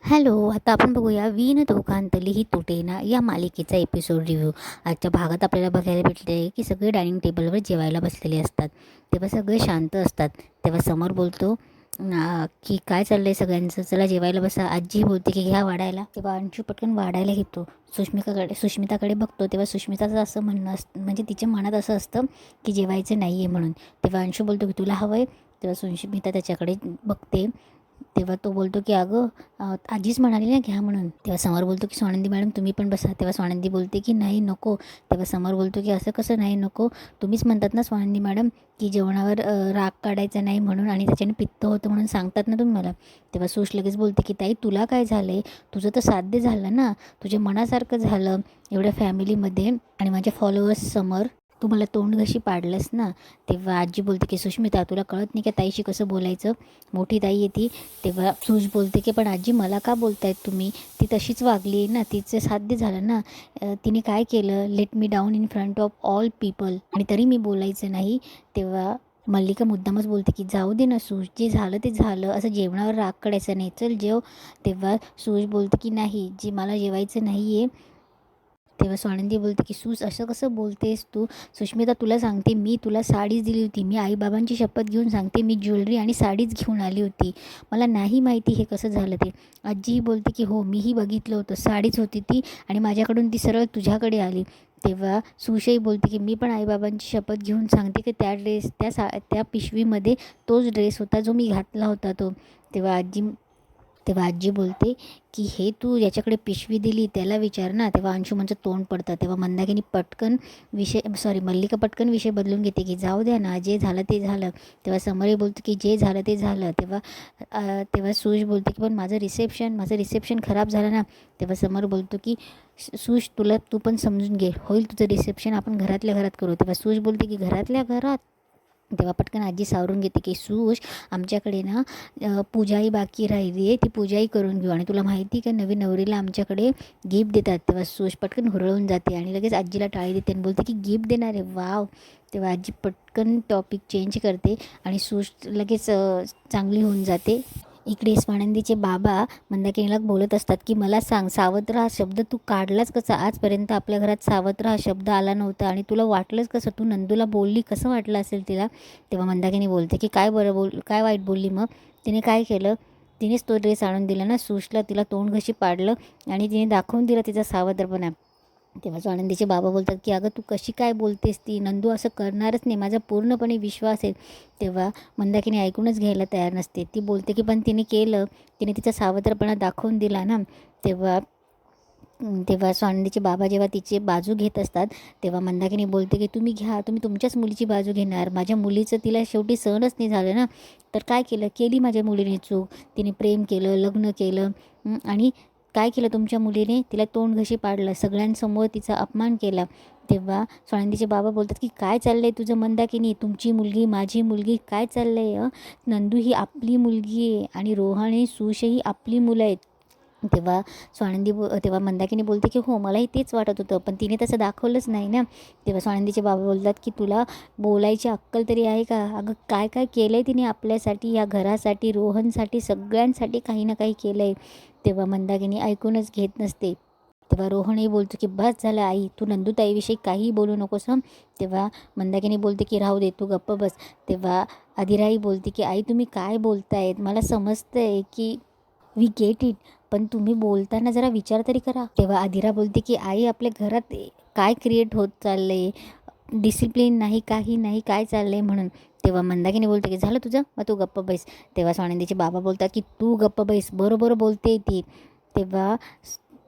Hello, आता आपण बघूया "वीण दोघांतली ही तुटेना" या मालिकेचा एपिसोड रिव्ह्यू. आजच्या भागात आपल्याला बघायला भेटले की सगळे डायनिंग टेबलवर जेवायला बसलेले असतात. तेव्हा सगळे शांत असतात. तेव्हा समोर बोलतो की "काय चाललंय सगळ्यांचं? चला जेवायला बसा." आजी बोलते की "घ्या वाढायला." तेव्हा अंशू पटकन वाढायला घेतो. सुष्मिताकडे बघतो. तेव्हा सुष्मिताचं असं म्हणणं असतं, म्हणजे तिच्या मनात असं असतं की जेवायचं नाही आहे म्हणून. तेव्हा अंशू बोलतो की "तुला हवं आहे?" तेव्हा सुष्मिता त्याच्याकडे बघते. तेव्हा तो बोलतो की "अगं, आजीच म्हणाली ना घ्या म्हणून." तेव्हा समर बोलतो की "स्वानंदी मॅडम तुम्ही पण बसा." तेव्हा स्वानंदी बोलते की "नाही नको." तेव्हा समर बोलतो की "असं कसं नाही नको? तुम्हीच म्हणतात ना स्वानंदी मॅडम की जेवणावर राग काढायचा नाही म्हणून, आणि त्याच्याने पित्त होतं म्हणून सांगतात ना तुम्ही मला." तेव्हा सुश लगेच बोलते की "ताई तुला काय झालं आहे? तुझं तर साध्य झालं ना, तुझ्या मनासारखं झालं एवढ्या फॅमिलीमध्ये आणि माझ्या फॉलोअर्स समोर तू मला तोंड कशी पाडलंस ना." तेव्हा आजी बोलते की "सुष्मिता तुला कळत नाही का ताईशी कसं बोलायचं? मोठी ताई आहे ती." तेव्हा सूज बोलते की "पण आजी मला का बोलतायत तुम्ही? ती तशीच वागली ना, तिचं साध्य झालं ना. तिने काय केलं? Let me down in front of all people, आणि तरी मी बोलायचं नाही." तेव्हा मल्लिका मुद्दामच बोलते की "जाऊ दे ना सूज, जे झालं ते झालं, असं जेवणावर राग काढायचा नाही, चल जेव." तेव्हा सूज बोलते की "नाही, जे मला जेवायचं नाही आहे." तेव्हा स्वानंदी बोलते की "सूज असं कसं बोलतेस तू? सुष्मिता तुला सांगते, मी तुला साडीच दिली होती. मी आईबाबांची शपथ घेऊन सांगते, मी ज्वेलरी आणि साडीच घेऊन आली होती. मला नाही माहिती हे कसं झालं ते." आजीही बोलते की "हो, मीही बघितलं होतं, साडीच होती ती, आणि माझ्याकडून ती सरळ तुझ्याकडे आली." तेव्हा सुशही बोलते की "मी पण आईबाबांची शपथ घेऊन सांगते की त्या पिशवीमध्ये तोच ड्रेस होता जो मी घातला होता तो." तेव्हा आजी बोलते की "हे तू याच्याकडे पिशवी दिली त्याला विचार ना." तेव्हा अंशुमनचं तोंड पडतं. तेव्हा मंदाकिनी मल्लिका पटकन विषय बदलून घेते की "जाऊ द्या ना, जे झालं ते झालं." तेव्हा समरी बोलतो की "जे झालं ते झालं." तेव्हा सुश बोलते की "पण माझं रिसेप्शन खराब झालं ना." तेव्हा समर बोलतो की "सुश, तू पण समजून घे, होईल तुझं रिसेप्शन, आपण घरातल्या घरात करू." तेव्हा सुश बोलते की "घरातल्या घरात?" तेव्हा पटकन आजी सावरून घेते की "सूश, आमच्याकडे ना पूजाही बाकी राहिली आहे, ती पूजाही करून घेऊ, आणि तुला माहिती का नवीन नवरीला आमच्याकडे गिफ्ट देतात." तेव्हा सूश पटकन हुरळून जाते आणि लगेच आजीला टाळी देते आणि बोलते की "गिफ्ट देणार आहे? वाव." तेव्हा आजी पटकन टॉपिक चेंज करते आणि सूश लगेच चांगली होऊन जाते. इकडे स्वानंदीचे बाबा मंदाकिनीला बोलत असतात की "मला सांग, सावत्र हा शब्द तू काढलाच कसा? आजपर्यंत आपल्या घरात सावत्र हा शब्द आला नव्हता, आणि तुला वाटलंच कसं? तू नंदूला बोलली, कसं वाटलं असेल तिला?" तेव्हा मंदाकिनी बोलते की काय वाईट बोलली मग? तिने काय केलं? तिनेच तो ड्रेस आणून दिला ना सूशला, तिला तोंड घशी पाडलं आणि तिने दाखवून दिला तिचा सावत्रपणा. तेव्हा स्वानंदीचे बाबा बोलतात की "अगं तू कशी काय बोलतेस? ती नंदू असं करणारच नाही, माझा पूर्णपणे विश्वास आहे." तेव्हा मंदाकिनी ऐकूनच घ्यायला तयार नसते. ती बोलते की "पण तिने केलं, तिने तिचा सावत्रपणा दाखवून दिला ना." तेव्हा तेव्हा स्वानंदीचे बाबा जेव्हा तिची बाजू घेत असतात, तेव्हा मंदाकिनी बोलते की "तुम्ही घ्या, तुम्ही तुमच्याच मुलीची बाजू घेणार. माझ्या मुलीचं तिला शेवटी सहनच नाही झालं ना, तर काय केलं? केली माझ्या मुलीने चूक. तिने प्रेम केलं, लग्न केलं, आणि काय केलं तुमच्या मुलीने? तिला तोंड घशी पाडलं, सगळ्यांसमोर तिचा अपमान केला." तेव्हा स्वानंदीचे बाबा बोलतात की "काय चाललं आहे तुझं मंदाकिनी? तुमची मुलगी, माझी मुलगी, काय चाललं आहे? नंदू ही आपली मुलगी आहे, आणि रोहन आणि सुशही आपली मुलं आहेत." तेव्हा तेव्हा मंदाकिनी बोलते की "हो, मलाही तेच वाटत होतं, पण तिने तसं दाखवलंच नाही ना." तेव्हा स्वानंदीचे बाबा बोलतात की "तुला बोलायची अक्कल तरी आहे का? अगं काय काय केलं आहे तिने आपल्यासाठी, या घरासाठी, रोहनसाठी, सगळ्यांसाठी काही ना काही केलं आहे." तेव्हा मंदाकिनी ऐकूनच घेत नसते. तेव्हा रोहनही बोलतो की "बस झालं आई, तू नंदूताईविषयी काहीही बोलू नकोस हं." तेव्हा मंदाकिनी बोलते की "राहू दे, तू गप्प बस." तेव्हा अधिराही बोलते की "आई तुम्ही काय बोलतायत? मला समजतं आहे की वी गेट इट, पण तुम्ही बोलताना जरा विचार तरी करा." तेव्हा अधिरा बोलते की "आई आपल्या घरात काय क्रिएट होत चाललं आहे? डिसिप्लिन नाही, काही नाही, काय चाललं आहे म्हणून." तेव्हा मंदाकिनी बोलते की "झालं तुझं, मग तू गप्प बैस." तेव्हा स्वानंदीचे बाबा बोलतात की "तू गप्प बैस, बरोबर बोलते ती." तेव्हा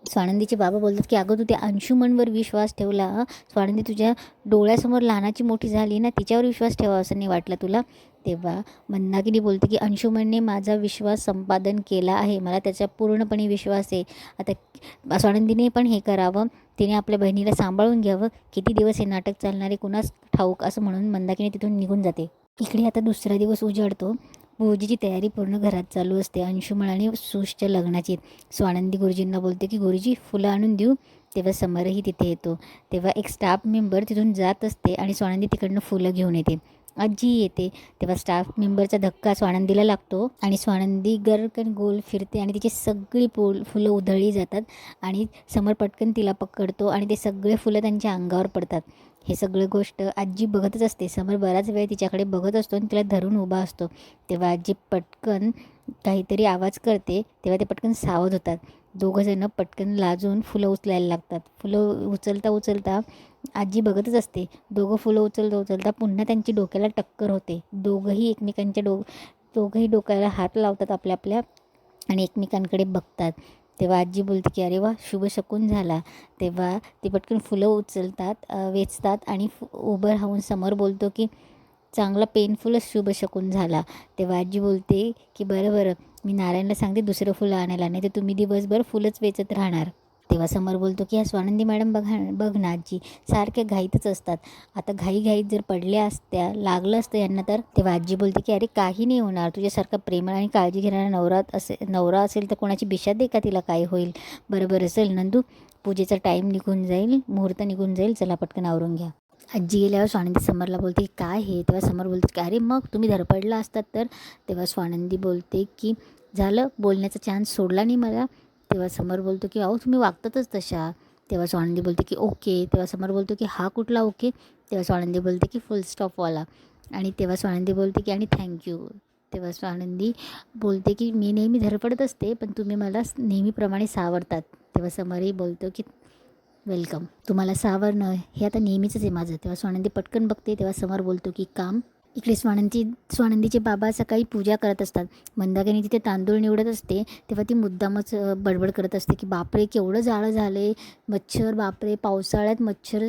स्वानंदीचे बाबा बोलतात की "अगं तू त्या अंशुमनवर विश्वास ठेवला, स्वानंदी तुझ्या डोळ्यासमोर लहानाची मोठी झाली ना, तिच्यावर विश्वास ठेवा असं नाही वाटलं तुला?" तेव्हा मंदाकिनी बोलते की "अंशुमनने माझा विश्वास संपादन केला आहे, मला त्याचा पूर्णपणे विश्वास आहे. आता स्वानंदीने पण हे करावं, तिने आपल्या बहिणीला सांभाळून घ्यावं. किती दिवस हे नाटक चालणारे कुणास ठाऊक." असं म्हणून मंदाकिनी तिथून निघून जाते. इकडे आता दुसरा दिवस उजाडतो. पूजेची तयारी पूर्ण घरात चालू असते. अंशुमन आणि सुशच्या लग्नाची. स्वानंदी गुरुजींना बोलते की "गुरुजी फुलं आणून देऊ?" तेव्हा समरही तिथे येतो. तेव्हा एक स्टाफ मेंबर तिथून जात असते आणि स्वानंदी तिकडनं फुलं घेऊन येते. आजी येते. तेव्हा स्टाफ मेंबरचा धक्का स्वानंदीला लागतो आणि स्वानंदी गरकन गोल फिरते आणि तिची सगळी फुलं उधळली जातात आणि समर पटकन तिला पकडतो आणि ते सगळे फुलं त्यांच्या अंगावर पडतात. हे सगळं गोष्ट आजी बघतच असते. समर बराच वेळ तिच्याकडे बघत असतो आणि तिला धरून उभा असतो. तेव्हा आजी पटकन काहीतरी आवाज करते. तेव्हा ते पटकन सावध होतात. दोघंजणं पटकन लाजून फुलं उचलायला लागतात. फुलं उचलता उचलता आजी बघतच असते. दोघं फुलं उचलता उचलता पुन्हा त्यांची डोक्याला टक्कर होते. दोघंही डोक्याला हात लावतात आपल्या आपल्या आणि एकमेकांकडे बघतात. तेव्हा आजी बोलते की अरे वा, शुभशकून झाला. तेव्हा ते पटकन फुलं उचलतात, वेचतात आणि उभं राहून समोर बोलतो की चांगला पेनफुलच शुभशकून झाला. तेव्हा आजी बोलते की बरं बरं, मी नारायणला सांगते दुसरं फुलं आणायला, नाही तर तुम्ही दिवसभर फुलंच वेचत राहणार. तेव्हा समर बोलतो की ह्या स्वानंदी मॅडम बघ ना आजी, सारख्या घाईतच असतात. आता घाईत जर पडल्या असत्या, लागलं असतं यांना तर. तेव्हा आजी बोलते की अरे काही नाही होणार, तुझ्यासारखा प्रेमळ आणि काळजी घेणारा नवरा असेल तर कोणाची बिशात दे का तिला काय होईल. बरोबर असेल नंदू, पूजेचा टाईम निघून जाईल, मुहूर्त निघून जाईल, चला पटकन आवरून घ्या. आजी गेल्यावर स्वानंदी समरला बोलते की काय हे. तेव्हा समर बोलते की अरे मग तुम्ही धडपडला असतात तर. तेव्हा स्वानंदी बोलते की झालं, बोलण्याचा चान्स सोडला नाही मला. तेव्हा समर बोलतो की अहो तुम्ही वागतातच तशा. तेव्हा स्वानंदी बोलते की ओके. तेव्हा समर बोलतो की हा कुठला ओके. तेव्हा स्वानंदी बोलते की फुल स्टॉपवाला. आणि तेव्हा स्वानंदी बोलते की आणि थँक्यू. तेव्हा स्वानंदी बोलते की मी नेहमी धडपडत असते, पण तुम्ही मला नेहमीप्रमाणे सावरतात. तेव्हा समरही बोलतो की वेलकम. तुम्हाला सावरणं हे आता नेहमीचंच आहे माझं. तेव्हा स्वानंदी पटकन बघते. तेव्हा समर बोलतो की काम. इकडे स्वानंदीचे बाबा सकाळी पूजा करत असतात. मंदाकिनी तिथे तांदूळ निवडत असते. तेव्हा ती मुद्दामच बडबड करत असते की बापरे, केवढं जाळं झालं आहे. मच्छर, बापरे, पावसाळ्यात मच्छर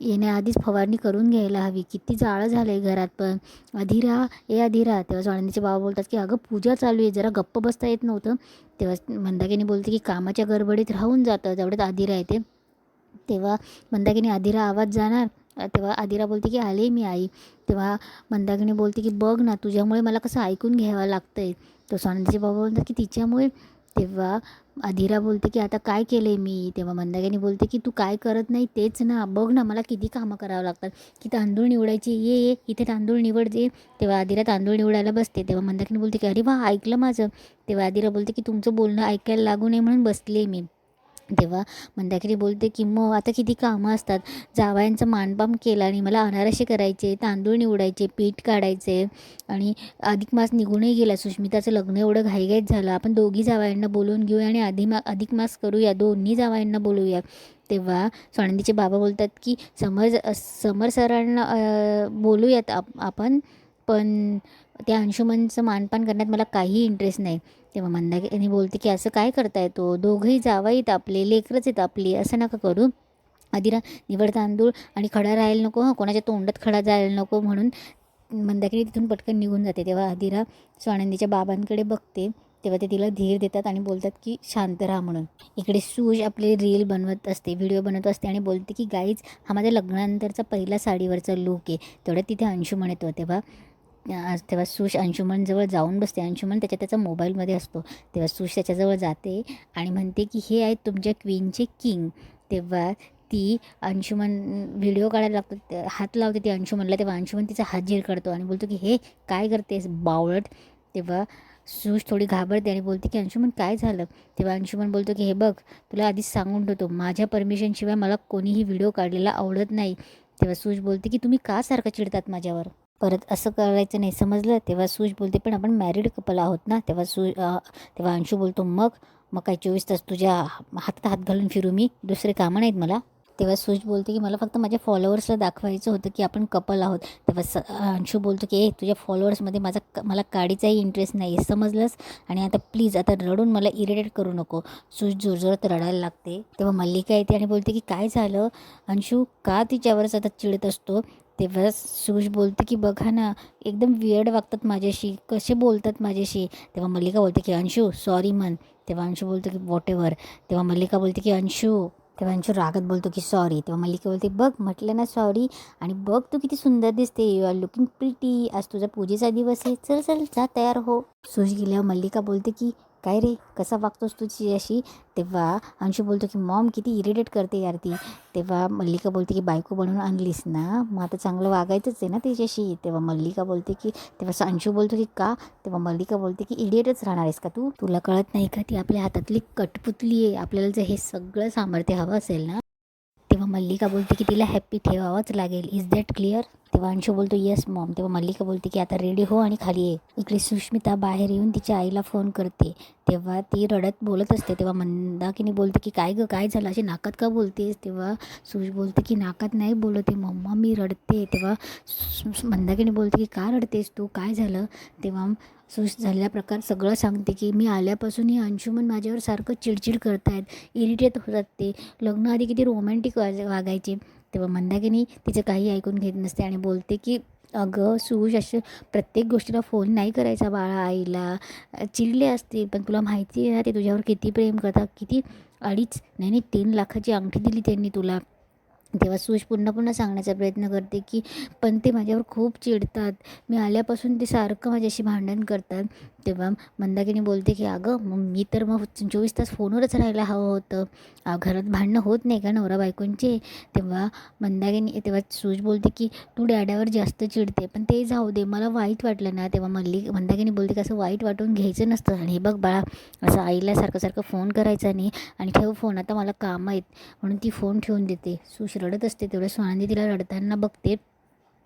येण्याआधीच फवारणी करून घ्यायला हवी. किती जाळं झालं आहे घरात पण. अधीरा. तेव्हा स्वानंदीचे बाबा बोलतात की अगं पूजा चालू आहे, जरा गप्प बसता येत नव्हतं. तेव्हा मंदाकिनी बोलते की कामाच्या गडबडीत राहून जातं, तेवढ्यात अधीरा येते. तेव्हा मंदाकिनी अधीरा आवाज जाणार. तेव्हा अधीरा बोलते की आले मी आई. तेव्हा मंदाकिनी बोलते की बघ ना, तुझ्यामुळे मला कसं ऐकून घ्यावं लागतं आहे. तर स्वानंदीचे बाबा बोलतात की तिच्यामुळे. तेव्हा अधीरा बोलते की आता काय केलं आहे मी. तेव्हा मंदाकिनी बोलते की तू काय करत नाही तेच ना, बघ ना मला किती कामं करावं लागतात. की तांदूळ निवडायचे, ये इथे तांदूळ निवडते. तेव्हा अधीरा तांदूळ निवडायला बसते. तेव्हा मंदाकिनी बोलते की अरे वा, ऐकलं माझं. तेव्हा अधीरा बोलते की तुमचं बोलणं ऐकायला लागू नये म्हणून बसले मी. तेव्हा मंदाकिनी बोलते की मग आता किती कामं असतात. जावयांचं मानपान केलं आणि मला अनारसे करायचे, तांदूळ निवडायचे, पीठ काढायचे आणि अधिक मास निघूनही गेला. सुष्मिताचं लग्न एवढं घाईघाईत झालं. आपण दोघी जावयांना बोलवून घेऊया आणि अधिक मास करूया, दोन्ही जावयांना बोलवूया. तेव्हा स्वानंदीचे बाबा बोलतात की समर सरांना बोलूयात आपण, पण त्या अंशुमनचं मानपान करण्यात मला काही इंटरेस्ट नाही. तेव्हा मंदाकिनी बोलते की असं काय करताय, तो दोघंही जावईत आपले, लेकरच आहेत आपली, असं नका करू. अधीरा निवड तांदूळ आणि खडा राहायला नको, कोणाच्या तोंडात खडा जायला नको म्हणून मंदाकिनी तिथून पटकन निघून जाते. तेव्हा अधीरा स्वानंदीच्या बाबांकडे बघते. तेव्हा ते तिला धीर देतात आणि बोलतात की शांत राहा म्हणून. इकडे सूज आपले रील बनवत असते, व्हिडिओ बनवत असते आणि बोलते की गाईज, हा माझ्या लग्नानंतरचा पहिला साडीवरचा लूक आहे. तेवढ्यात तिथे अंशुमन येतो. तेव्हा सुश अंशुमनजवळ जाऊन बसते. अंशुमन त्याच्या मोबाईलमध्ये असतो. तेव्हा सुश त्याच्याजवळ जाते आणि म्हणते की हे आहेत तुमच्या क्वीनचे किंग. तेव्हा ती अंशुमन व्हिडिओ काढायला लागतो, हात लावते ती अंशुमनला. तेव्हा अंशुमन तिचा हात झिरकडतो आणि बोलतो की हे काय करतेस बावळट. तेव्हा सुश थोडी घाबरते आणि बोलते की अंशुमन काय झालं. तेव्हा अंशुमन बोलतो की हे बघ, तुला आधीच सांगून ठेवतो, माझ्या परमिशनशिवाय मला कोणीही व्हिडिओ काढलेला आवडत नाही. तेव्हा सुश बोलते की तुम्ही का सारखं चिडतात माझ्यावर, परत असं करायचं नाही, समजलं. तेव्हा सूज बोलते पण आपण मॅरिड कपल आहोत ना. तेव्हा अंशू बोलतो मग काय 24 तास तुझ्या हातात हात घालून फिरू मी, दुसरे कामं नाहीत मला. तेव्हा सूज बोलते की मला फक्त माझ्या फॉलोअर्सला दाखवायचं होतं की आपण कपल आहोत. तेव्हा अंशू बोलतो की तुझ्या फॉलोअर्समध्ये मला काडीचाही इंटरेस्ट नाही आहे, समजलंस. आणि आता प्लीज आता रडून मला इरिटेट करू नको. सूज जोरजोरात रडायला लागते. तेव्हा मल्लिका येते आणि बोलते की काय झालं अंशू, का तिच्यावरच आता चिडत असतो. तेव्हा सूज बोलते की बघा ना, एकदम वियर्ड वागतात माझ्याशी, कसे बोलतात माझ्याशी. तेव्हा मल्लिका बोलते की अंशू सॉरी म्हण. तेव्हा अंशू बोलतो की वॉट एव्हर. तेव्हा मल्लिका बोलते की तेव्हा अंशू रागत बोलतो की सॉरी. तेव्हा मल्लिका बोलते बघ म्हटलं ना सॉरी, आणि बघ तू किती सुंदर दिसते, यू आर लुकिंग प्रिटी, आज तुझा पूजेचा दिवस आहे, चल चल जा तयार हो. सूज गेल्यावर मल्लिका बोलते की काय रे कसा वागतोस तुझी अशी. तेव्हा अंशू बोलतो की मॉम किती इरिटेट करते यार ती. तेव्हा मल्लिका बोलते की बायको बनवून आणलीस ना, मग आता चांगलं वागायचंच आहे ना तिच्याशी. तेव्हा मल्लिका बोलते की तेव्हा अंशू बोलतो की का. तेव्हा मल्लिका बोलते की इडियटच राहणार आहेस का तू, तुला कळत नाही का ती आपल्या हातातली कठपुतली आहे. आपल्याला जर हे सगळं सामर्थ्य हवं असेल ना, तेव्हा मल्लिका बोलते की तिला हॅप्पी ठेवावंच लागेल. Is that clear. तेव्हा अंशू बोलतो येस मॉम. तेव्हा मल्लिका बोलते की आता रेडी हो आणि खाली ये. इकडे सुष्मिता बाहेर येऊन तिच्या आईला फोन करते. तेव्हा ती रडत बोलत असते. तेव्हा मंदाकिनी बोलते की काय गं काय झालं, अशी नाकात का बोलतेस. तेव्हा सुश बोलते की नाकात नाही बोलते मम्मा, मी रडते. तेव्हा मंदाकिनी बोलते की का रडतेस तू, काय झालं. तेव्हा सुश झालेला प्रकार सगळं सांगते की मी आल्यापासून ही अंशुमन माझ्यावर सारखं चिडचिड करतायत, इरिटेट होतात ते. लग्न आधी किती रोमॅन्टिक वागायचे. तेव्हा मंदाकिनी तिचं काही ऐकून घेत नसते आणि बोलते की अगं सुश असे प्रत्येक गोष्टीला फोन नाही करायचा बाळा आईला, चिडले असते पण तुला माहिती आहे ना ते तुझ्यावर किती प्रेम करतात. किती 2.5 नाही 3 लाखाची अंगठी दिली त्यांनी तुला. तेव्हा सुश पुन्हा पुन्हा सांगण्याचा प्रयत्न करते की पण ते माझ्यावर खूप चिडतात, मी आल्यापासून ते सारखं माझ्याशी भांडण करतात. तेव्हा मंदाकिनी बोलते की अगं मग मी तर मग 24 तास फोनवरच राहायला हवं होतं, घरात भांडणं होत नाही का नवरा बायकोंचे. तेव्हा सुश बोलते की तू डॅडावर जास्त चिडते, पण ते जाऊ दे मला वाईट वाटलं ना. तेव्हा मंदाकिनी बोलते की असं वाईट वाटून घ्यायचं नसतं आणि हे बघ बाळा असं आईला सारखं सारखं फोन करायचा नाही आणि ठेव फोन, आता मला कामं आहेत. म्हणून ती फोन ठेवून देते. सुश रडत असते. तेवढं स्वानंदी तिला रडताना बघते.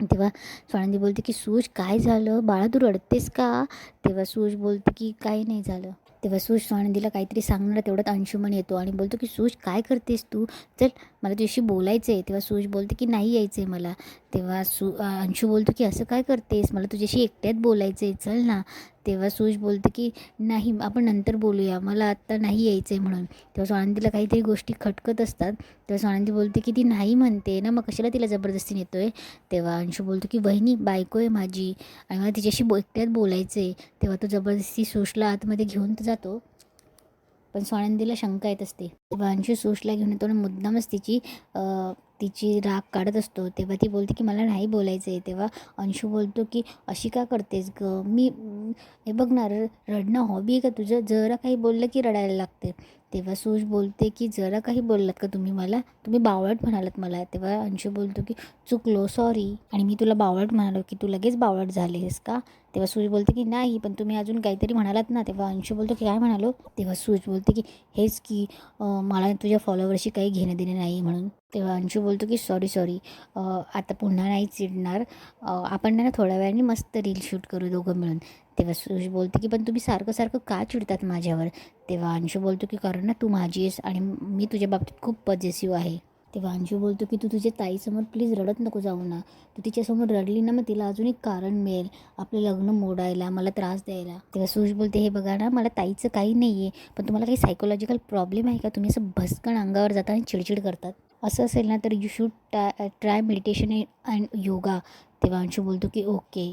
तेव्हा स्वानंदी बोलते की सुश काय झालं बाळा, तू रडतेस का. तेव्हा सुश बोलते की काही नाही झालं. तेव्हा सुश स्वानंदीला काहीतरी सांगणार तेवढ्यात अंशुमन येतो आणि बोलतो की सुश काय करतेस तू, चल मला तुझ्याशी बोलायचं आहे. तेव्हा सुश बोलते की नाही यायचं आहे मला. तेव्हा अंशू बोलतो की असं काय करतेस, मला तुझ्याशी एकट्यात बोलायचं आहे, चल ना. तेव्हा सुश बोलते की नाही आपण नंतर बोलूया, मला आत्ता नाही यायचं आहे म्हणून. तेव्हा स्वानंदीला काहीतरी गोष्टी खटकत असतात. तेव्हा स्वानंदी बोलते की ती नाही म्हणते ना, मग कशाला तिला जबरदस्ती नेतो आहे. तेव्हा अंशू बोलतो की वहिनी बायको आहे माझी आणि मला तिच्याशी एकट्यात बोलायचं आहे. तेव्हा तो जबरदस्ती सुशला आतमध्ये घेऊन जातो, पण स्वानंदीला शंका येत असते. तेव्हा अंशू सुशला घेऊन येतो आणि मुद्दामच तिची राग काढत असतो. तेव्हा ती बोलते की मला नाही बोलायचं आहे. तेव्हा अंशू बोलतो की अशी का करतेस गं, मी हे बघ ना रडणं हॉबी आहे का तुझं, जरा काही बोललं की रडायला लागते. तेव्हा सुश बोलते की जरा काही बोललात का तुम्ही मला, तुम्ही बावळट म्हणालात मला. तेव्हा अंशू बोलतो की चुकलो सॉरी, आणि मी तुला बावळट म्हणालो की तू लगेच बावळट झालेस का. तेव्हा सुश बोलते की नाही पण तुम्ही अजून काहीतरी म्हणालात ना. तेव्हा अंशू बोलतो की काय म्हणालो. तेव्हा सुश बोलते की हेच की मला तुझ्या फॉलोवरशी काही घेणं देणं नाही म्हणून. तेव्हा अंशू बोलतो की सॉरी आता पुन्हा नाही चिडणार, आपण ना थोड्या वेळाने मस्त रील शूट करू दोघं मिळून. तेव्हा सुश बोलते की पण तुम्ही सारखं सारखं का चिडतात माझ्यावर. तेव्हा अंशू बोलतो की कारण ना तू माझी आहेस आणि मी तुझ्या बाबतीत खूप पॉझिटिव्ह आहे. तेव्हा अंशू बोलतो की तू तुझ्या ताईसमोर प्लीज रडत नको जाऊ ना, तू तिच्यासमोर रडली ना मग तिला अजून एक कारण मिळेल आपलं लग्न मोडायला, मला त्रास द्यायला. तेव्हा सुश बोलते हे बघा ना मला ताईचं काही नाही आहे, पण तुम्हाला काही सायकोलॉजिकल प्रॉब्लेम आहे का, तुम्ही असं भस्कन अंगावर जाता आणि चिडचिड करतात. असं असेल ना तर you should try meditation and yoga. तेव्हा अंशू बोलतो की ओके.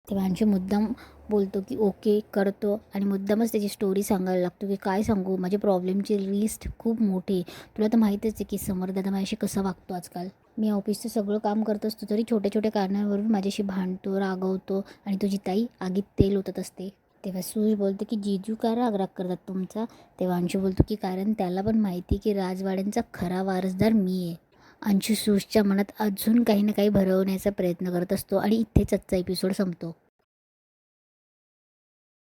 तेव्हा अंशू मुद्दाम बोलतो की ओके करतो आणि मुद्दामच त्याची स्टोरी सांगायला लागतो की काय सांगू, माझ्या प्रॉब्लेमची लिस्ट खूप मोठी. तुला तर माहीतच आहे की समरदादा माझ्याशी कसा वागतो आजकाल. मी ऑफिसचं सगळं काम करत असतो तरी छोट्या छोट्या कारणावरून माझ्याशी भांडतो, रागवतो आणि तुझी ताई आगीत तेल ओतत असते. तेव्हा सुश बोलते की जीजू का राग करतात तुमचा. तेव्हा अंशू बोलतो की कारण त्याला पण माहिती की राजवाड्यांचा खरा वारसदार मी आहे. अंशू सुशच्या मनात अजून काही ना काही भरवण्याचा प्रयत्न करत असतो आणि इथेच आजचा एपिसोड संपतो.